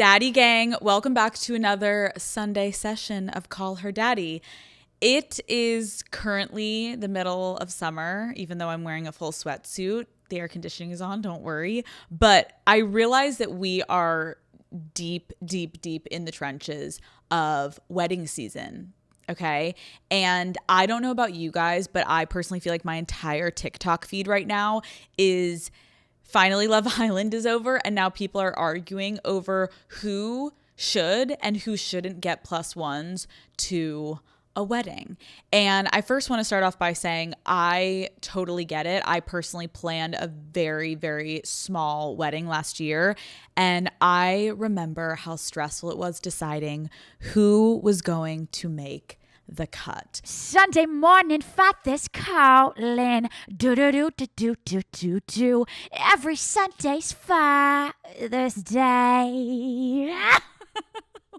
Daddy gang, welcome back to another Sunday session of Call Her Daddy. It is currently the middle of summer, even though I'm wearing a full sweatsuit. The air conditioning is on, don't worry. But I realize that we are deep in the trenches of wedding season. Okay. And I don't know about you guys, but I personally feel like my entire TikTok feed right now is finally Love Island is over. And now people are arguing over who should and who shouldn't get plus ones to a wedding. And I first want to start off by saying I totally get it. I personally planned a very small wedding last year. And I remember how stressful it was deciding who was going to make the cut. Sunday morning, Father's calling. Do. Every Sunday's Father's Day.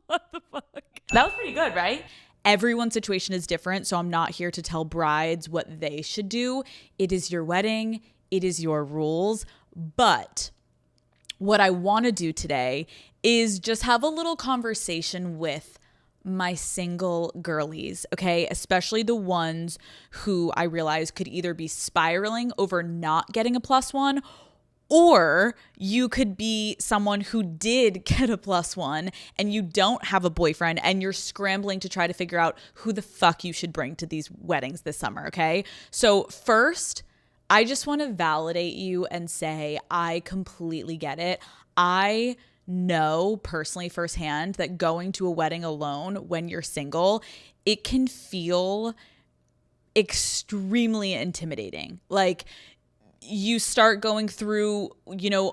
What the fuck? That was pretty good, right? Everyone's situation is different, so I'm not here to tell brides what they should do. It is your wedding. It is your rules. But what I want to do today is just have a little conversation with my single girlies, okay? Especially the ones who I realize could either be spiraling over not getting a plus one, or you could be someone who did get a plus one and you don't have a boyfriend and you're scrambling to try to figure out who the fuck you should bring to these weddings this summer, okay? So first, I just want to validate you and say I completely get it. I know personally firsthand that going to a wedding alone when you're single, it can feel extremely intimidating. Like, you start going through,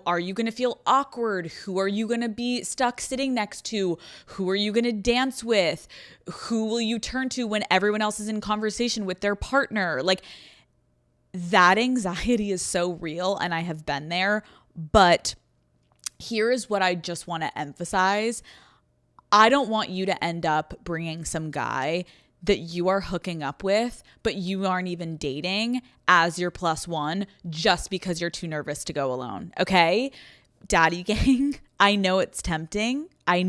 are you going to feel awkward? Who are you going to be stuck sitting next to? Who are you going to dance with? Who will you turn to when everyone else is in conversation with their partner? Like, that anxiety is so real, and I have been there. But here is what I just want to emphasize. I don't want you to end up bringing some guy that you are hooking up with, but you aren't even dating as your plus one just because you're too nervous to go alone. Okay? Daddy gang, I know it's tempting. I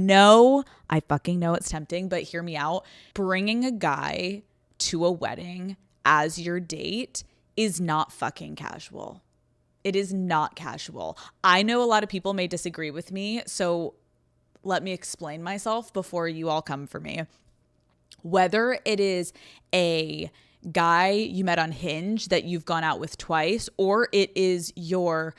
fucking know it's tempting, but hear me out. Bringing a guy to a wedding as your date is not fucking casual. It is not casual. I know a lot of people may disagree with me, so let me explain myself before you all come for me. Whether it is a guy you met on Hinge that you've gone out with twice, or it is your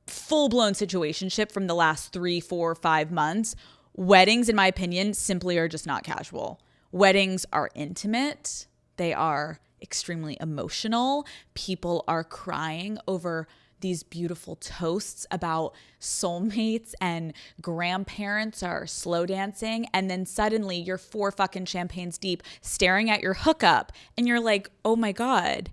full-blown situationship from the last 3, 4, 5 months, weddings, in my opinion, simply are just not casual. Weddings are intimate. They are extremely emotional. People are crying over these beautiful toasts about soulmates, and grandparents are slow dancing, and then suddenly you're 4 fucking champagnes deep staring at your hookup and you're like, oh my God,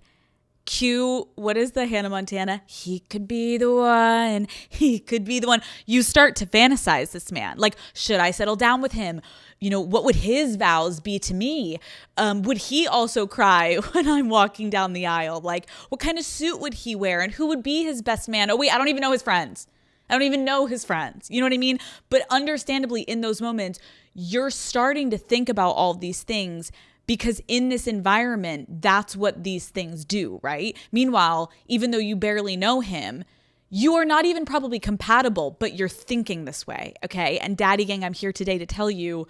cue, what is the Hannah Montana? He could be the one. He could be the one. You start to fantasize this man. Like, should I settle down with him? What would his vows be to me? Would he also cry when I'm walking down the aisle? Like, what kind of suit would he wear? And who would be his best man? Oh, wait, I don't even know his friends. I don't even know his friends. You know what I mean? But understandably, in those moments, you're starting to think about all these things because in this environment, that's what these things do, right? Meanwhile, even though you barely know him, you are not even probably compatible, but you're thinking this way, okay? And Daddy Gang, I'm here today to tell you,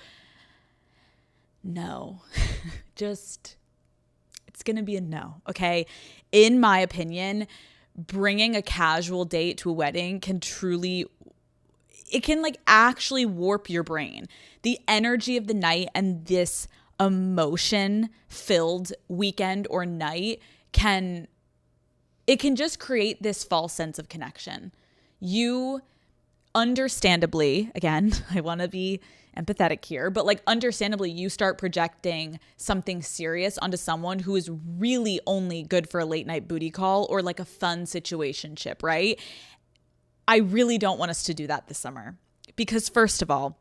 no, it's going to be a no, okay? In my opinion, bringing a casual date to a wedding can actually warp your brain. The energy of the night and this emotion-filled weekend or night can just create this false sense of connection. You understandably, again, I want to be empathetic here, but understandably, you start projecting something serious onto someone who is really only good for a late night booty call or a fun situationship, right? I really don't want us to do that this summer because, first of all,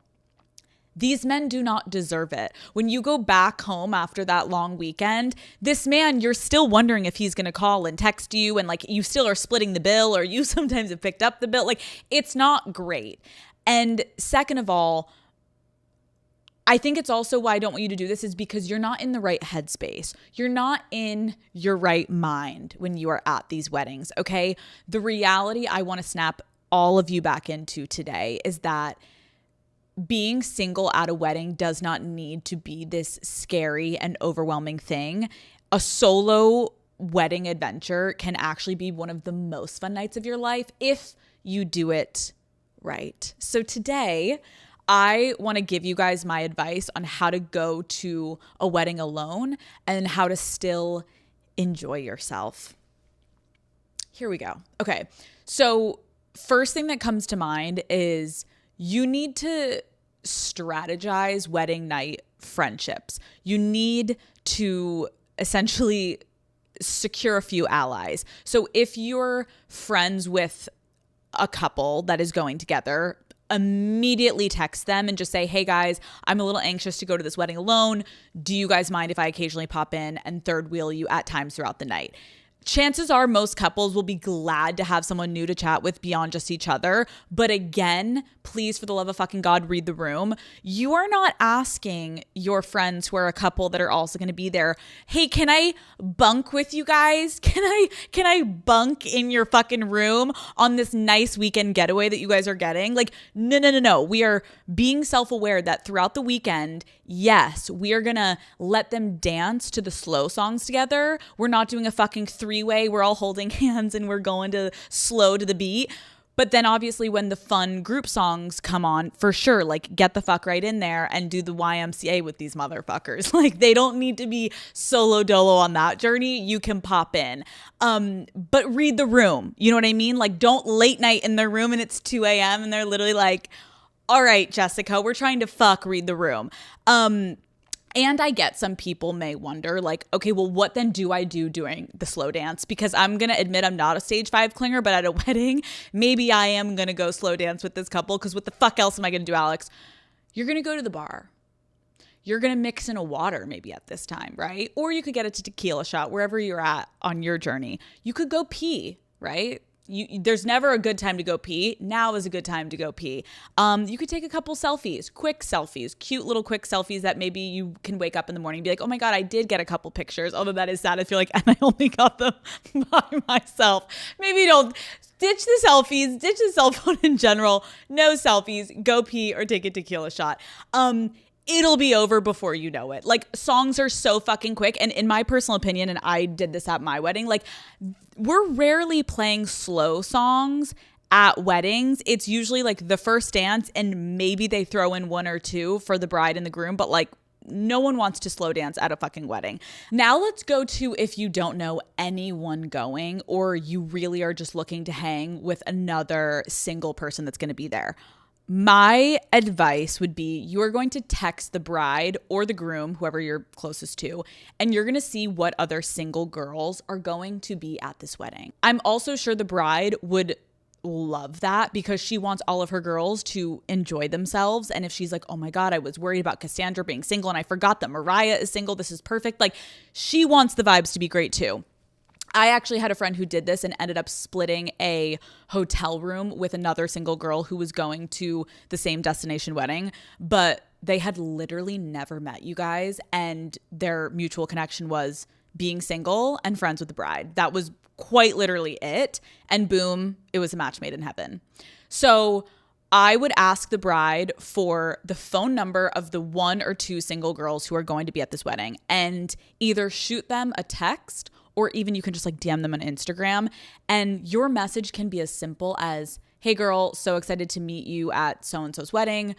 these men do not deserve it. When you go back home after that long weekend, this man, you're still wondering if he's going to call and text you, and you still are splitting the bill, or you sometimes have picked up the bill. It's not great. And second of all, I think it's also why I don't want you to do this is because you're not in the right headspace. You're not in your right mind when you are at these weddings, okay? The reality I want to snap all of you back into today is that being single at a wedding does not need to be this scary and overwhelming thing. A solo wedding adventure can actually be one of the most fun nights of your life if you do it right. So today, I want to give you guys my advice on how to go to a wedding alone and how to still enjoy yourself. Here we go. Okay. So first thing that comes to mind is you need to strategize wedding night friendships. You need to essentially secure a few allies. So if you're friends with a couple that is going together, immediately text them and just say, hey guys, I'm a little anxious to go to this wedding alone. Do you guys mind if I occasionally pop in and third wheel you at times throughout the night? Chances are most couples will be glad to have someone new to chat with beyond just each other. But again, please, for the love of fucking God, read the room. You are not asking your friends who are a couple that are also going to be there, hey, can I bunk with you guys? Can I bunk in your fucking room on this nice weekend getaway that you guys are getting? Like, no. We are being self-aware that throughout the weekend, yes, we are going to let them dance to the slow songs together. We're not doing a fucking three-way. We're all holding hands and we're going to slow to the beat. But then obviously when the fun group songs come on, for sure, like get the fuck right in there and do the YMCA with these motherfuckers. Like they don't need to be solo dolo on that journey. You can pop in. But read the room. You know what I mean? Like don't late night in their room and it's 2 a.m. and they're literally like, all right, Jessica, we're trying to fuck, read the room. And I get some people may wonder like, okay, well, what then do I do during the slow dance? Because I'm going to admit I'm not a stage 5 clinger, but at a wedding, maybe I am going to go slow dance with this couple because what the fuck else am I going to do, Alex? You're going to go to the bar. You're going to mix in a water maybe at this time, right? Or you could get a tequila shot wherever you're at on your journey. You could go pee, right? There's never a good time to go pee. Now is a good time to go pee. You could take a couple selfies, quick selfies, cute little quick selfies that maybe you can wake up in the morning and be like, oh my God, I did get a couple pictures. Although that is sad. I feel like, and I only got them by myself. Maybe don't ditch the selfies, ditch the cell phone in general. No selfies, go pee or take a tequila shot. It'll be over before you know it. Like songs are so fucking quick. And in my personal opinion, and I did this at my wedding, like we're rarely playing slow songs at weddings. It's usually like the first dance and maybe they throw in one or two for the bride and the groom, but like no one wants to slow dance at a fucking wedding. Now let's go to if you don't know anyone going or you really are just looking to hang with another single person that's going to be there. My advice would be you are going to text the bride or the groom, whoever you're closest to, and you're going to see what other single girls are going to be at this wedding. I'm also sure the bride would love that because she wants all of her girls to enjoy themselves. And if she's like, oh my God, I was worried about Cassandra being single and I forgot that Mariah is single. This is perfect. Like she wants the vibes to be great too. I actually had a friend who did this and ended up splitting a hotel room with another single girl who was going to the same destination wedding, but they had literally never met, you guys, and their mutual connection was being single and friends with the bride. That was quite literally it. And boom, it was a match made in heaven. So I would ask the bride for the phone number of the one or two single girls who are going to be at this wedding and either shoot them a text or even you can just like DM them on Instagram. And your message can be as simple as, hey girl, so excited to meet you at so-and-so's wedding.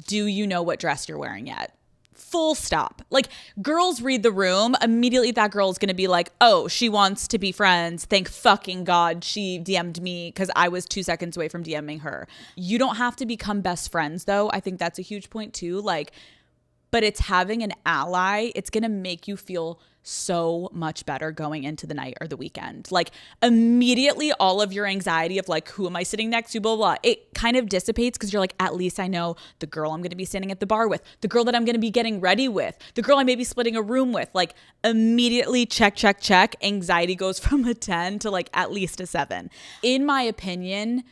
Do you know what dress you're wearing yet? Full stop. Like girls read the room. Immediately that girl is going to be like, oh, she wants to be friends. Thank fucking God she DM'd me because I was 2 seconds away from DMing her. You don't have to become best friends though. I think that's a huge point too. Like, but it's having an ally. It's going to make you feel so much better going into the night or the weekend. Like immediately all of your anxiety of like, who am I sitting next to, blah, blah, it kind of dissipates because you're like, at least I know the girl I'm going to be standing at the bar with, the girl that I'm going to be getting ready with, the girl I may be splitting a room with. Like immediately check. Anxiety goes from a 10 to like at least a 7. In my opinion,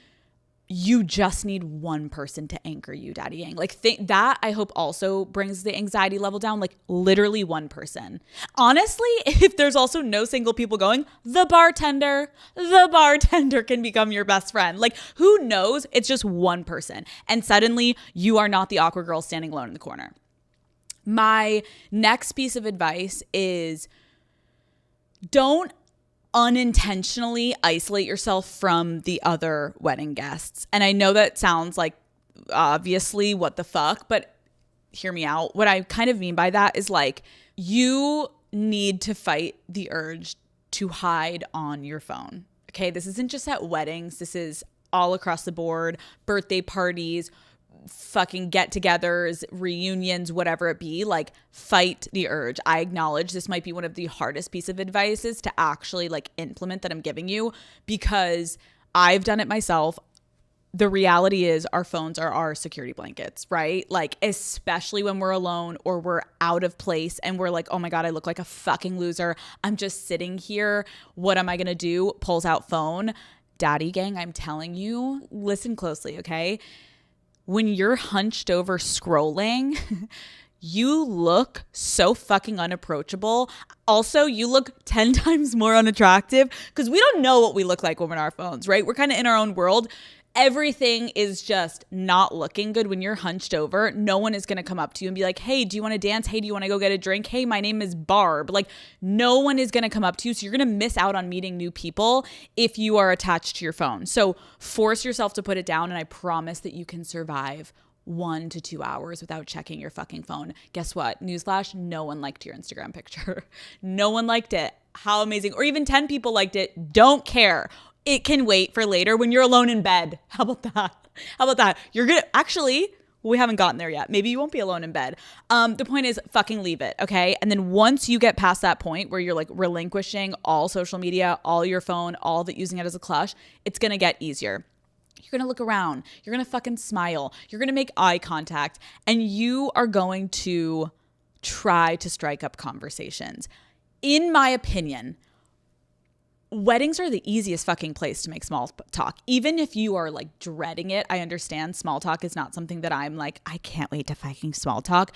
you just need one person to anchor you, daddy gang. Like that I hope also brings the anxiety level down, like literally one person. Honestly, if there's also no single people going, the bartender can become your best friend. Like who knows? It's just one person. And suddenly you are not the awkward girl standing alone in the corner. My next piece of advice is don't unintentionally isolate yourself from the other wedding guests. And I know that sounds like obviously what the fuck, but hear me out. What I kind of mean by that is like you need to fight the urge to hide on your phone. Okay, this isn't just at weddings. This is all across the board, birthday parties, fucking get-togethers, reunions, whatever it be. Like fight the urge. I acknowledge this might be one of the hardest piece of advices to actually like implement that I'm giving you, because I've done it myself. The reality is our phones are our security blankets, right? Like especially when we're alone or we're out of place and we're like, oh my God, I look like a fucking loser. I'm just sitting here. What am I gonna do? Pulls out phone. Daddy gang, I'm telling you, listen closely, okay? When you're hunched over scrolling, you look so fucking unapproachable. Also, you look 10 times more unattractive because we don't know what we look like when we're on our phones, right? We're kind of in our own world. Everything is just not looking good when you're hunched over. No one is going to come up to you and be like, hey, do you want to dance? Hey, do you want to go get a drink? Hey, my name is Barb. Like no one is going to come up to you. So you're going to miss out on meeting new people if you are attached to your phone. So force yourself to put it down. And I promise that you can survive 1 to 2 hours without checking your fucking phone. Guess what? Newsflash, no one liked your Instagram picture. No one liked it. How amazing. Or even 10 people liked it. Don't care. It can wait for later when you're alone in bed. How about that? How about that? You're gonna actually, we haven't gotten there yet. Maybe you won't be alone in bed. The point is fucking leave it, okay? And then once you get past that point where you're like relinquishing all social media, all your phone, all of it, using it as a clutch, it's gonna get easier. You're going to look around. You're going to fucking smile. You're going to make eye contact. And you are going to try to strike up conversations. In my opinion, weddings are the easiest fucking place to make small talk. Even if you are like dreading it, I understand small talk is not something that I'm like, I can't wait to fucking small talk.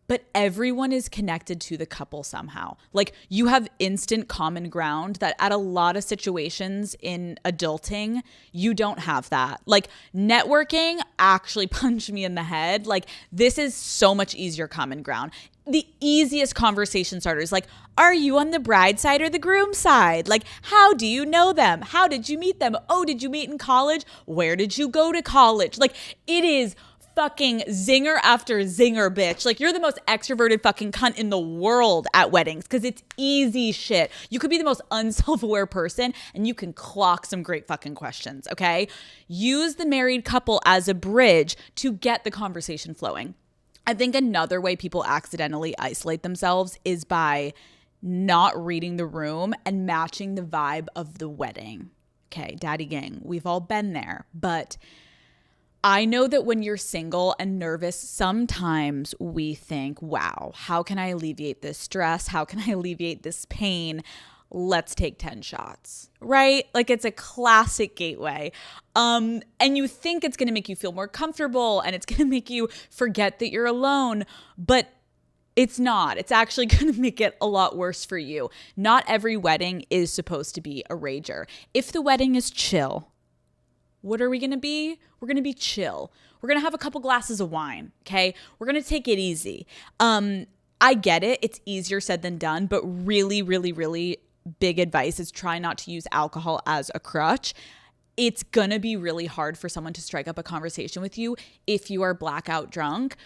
But everyone is connected to the couple somehow. Like you have instant common ground that at a lot of situations in adulting, you don't have that. Like networking actually punched me in the head. Like this is so much easier common ground. The easiest conversation starters, like, are you on the bride side or the groom side? Like, how do you know them? How did you meet them? Oh, did you meet in college? Where did you go to college? Like it is fucking zinger after zinger, bitch. Like you're the most extroverted fucking cunt in the world at weddings because it's easy shit. You could be the most unself-aware person and you can clock some great fucking questions, okay? Use the married couple as a bridge to get the conversation flowing. I think another way people accidentally isolate themselves is by not reading the room and matching the vibe of the wedding. Okay, daddy gang, we've all been there, but I know that when you're single and nervous, sometimes we think, wow, how can I alleviate this stress? How can I alleviate this pain? Let's take 10 shots, right? Like it's a classic gateway. And you think it's going to make you feel more comfortable and it's going to make you forget that you're alone, but it's not. It's actually going to make it a lot worse for you. Not every wedding is supposed to be a rager. If the wedding is chill, what are we going to be? We're going to be chill. We're going to have a couple glasses of wine, okay? We're going to take it easy. I get it. It's easier said than done, but really, really, really big advice is try not to use alcohol as a crutch. It's going to be really hard for someone to strike up a conversation with you if you are blackout drunk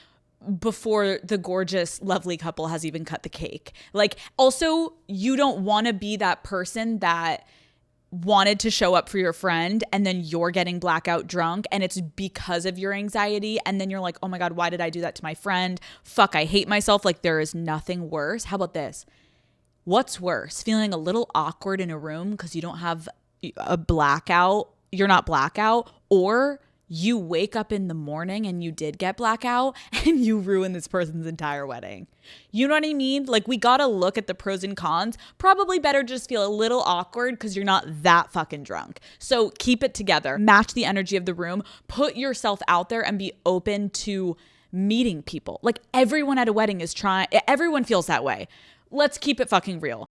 before the gorgeous, lovely couple has even cut the cake. Like, also, you don't want to be that person that wanted to show up for your friend and then you're getting blackout drunk and it's because of your anxiety and then you're like, oh my God, why did I do that to my friend? Fuck, I hate myself. Like there is nothing worse. How about this? What's worse? Feeling a little awkward in a room because you don't have a blackout, you're not blackout, or you wake up in the morning and you did get blackout and you ruin this person's entire wedding. You know what I mean? Like, we gotta look at the pros and cons. Probably better just feel a little awkward because you're not that fucking drunk. So keep it together, match the energy of the room, put yourself out there and be open to meeting people. Like, everyone at a wedding is everyone feels that way. Let's keep it fucking real.